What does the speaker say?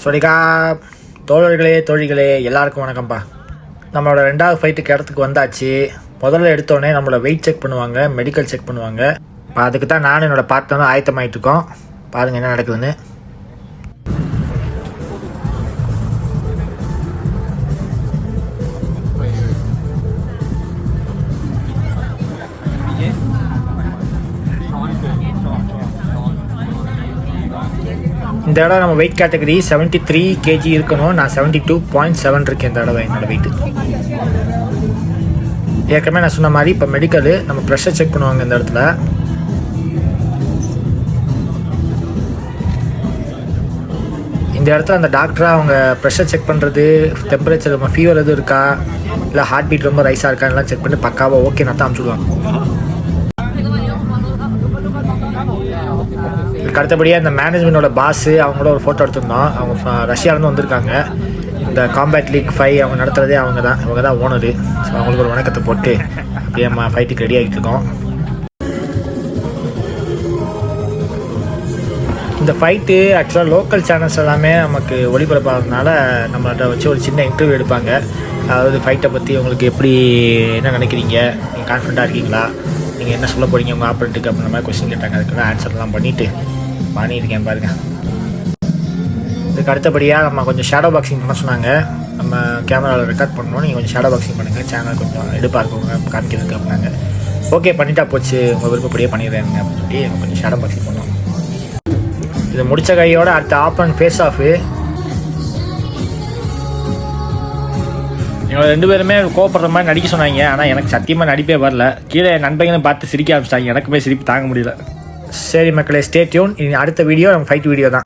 சொல்லிக்கா தோழிகளே எல்லாருக்கும் வணக்கம்ப்பா. நம்மளோட 2வது ஃபைட்டுக்கு இடத்துக்கு வந்தாச்சு. முதல்ல எடுத்தோடனே நம்மளோட வெயிட் செக் பண்ணுவாங்க, மெடிக்கல் செக் பண்ணுவாங்க. அதுக்கு தான் நானும் என்னோடய பார்ட்னரும் ஆயத்தமாகிட்டு இருக்கோம். பாருங்கள் என்ன நடக்குதுன்னு. இந்த இடம் நம்ம வெயிட் கேட்டகரி 73 kg இருக்கணும். நான் 72.7 இருக்கேன் இந்த தடவை என்னோடய வெயிட்டு. ஏற்கனவே நான் சொன்ன மாதிரி இப்போ மெடிக்கலு நம்ம ப்ரெஷர் செக் பண்ணுவாங்க இந்த இடத்துல. இந்த இடத்துல அந்த டாக்டராக அவங்க ப்ரெஷர் செக் பண்ணுறது, டெம்பரேச்சர் ரொம்ப ஃபீவர் எதுவும் இருக்கா, இல்லை ஹார்ட் பீட் ரொம்ப ரைஸாக இருக்கான்லாம் செக் பண்ணி பக்காவாக ஓகே நான் தான் அனுப்பிச்சுடுவாங்க. அடுத்தபடியாக இந்த மேனேஜ்மெண்ட்டோட பாஸு அவங்களோட ஒரு ஃபோட்டோ எடுத்திருந்தோம். அவங்க ரஷ்யாவிலேருந்து வந்திருக்காங்க. இந்த காம்பேட் லீக் 5 அவங்க நடத்துகிறதே இவங்க தான் ஓனரு. ஸோ அவங்களுக்கு ஒரு வணக்கத்தை போட்டு அப்படியே நம்ம ஃபைட்டுக்கு ரெடி ஆகிட்டு இருக்கோம். இந்த ஃபைட்டு ஆக்சுவலாக லோக்கல் சேனல்ஸ் எல்லாமே நமக்கு ஒளிபரப்பாகிறதுனால நம்மள்கிட்ட வச்சு ஒரு சின்ன இன்டர்வியூ எடுப்பாங்க. அதாவது ஃபைட்டை பற்றி உங்களுக்கு எப்படி என்ன நினைக்கிறீங்க, நீங்கள் கான்ஃபிடண்ட்டாக இருக்கீங்களா, நீங்கள் என்ன சொல்ல போகிறீங்க உங்கள் ஆப்பரேட்டுக்கு அப்படின்ற மாதிரி கொஸ்டின் கேட்டாங்க. அதுக்கெல்லாம் ஆன்சர்லாம் பண்ணியிருக்கேன் பாருங்க. இதுக்கு அடுத்தபடியாக நம்ம கொஞ்சம் ஷேடோ பாக்ஸிங் பண்ண சொன்னாங்க. நம்ம கேமராவில் ரெக்கார்ட் பண்ணணும், நீங்கள் கொஞ்சம் ஷேடோ பாக்ஸிங் பண்ணுங்கள், சேனல் கொஞ்சம் எடுப்பாக இருக்கவங்க காமிக்கிறதுக்கு அப்படின்னாங்க. ஓகே பண்ணிட்டா போச்சு, உங்கள் விருப்பப்படியே பண்ணிடுறேங்க அப்படின்னு சொல்லி கொஞ்சம் ஷேடோ பாக்ஸிங் பண்ணோம். இது முடித்த கையோட அடுத்த ஆப்பன் ஃபேஸ் ஆஃபு. இவங்க 2 பேருமே கோவப்படுற மாதிரி நடிக்க சொன்னாங்க. ஆனால் எனக்கு சத்தியமாக நடிப்பே வரல. கீழே என் நண்பர்களும் பார்த்து சிரிக்க ஆரம்பிச்சிட்டாங்க. எனக்குமே சிரிப்பு தாங்க முடியல. சரி மக்களே, ஸ்டே டியூன். இனி அடுத்த வீடியோ நம்ம ஃபைட் வீடியோ தான்.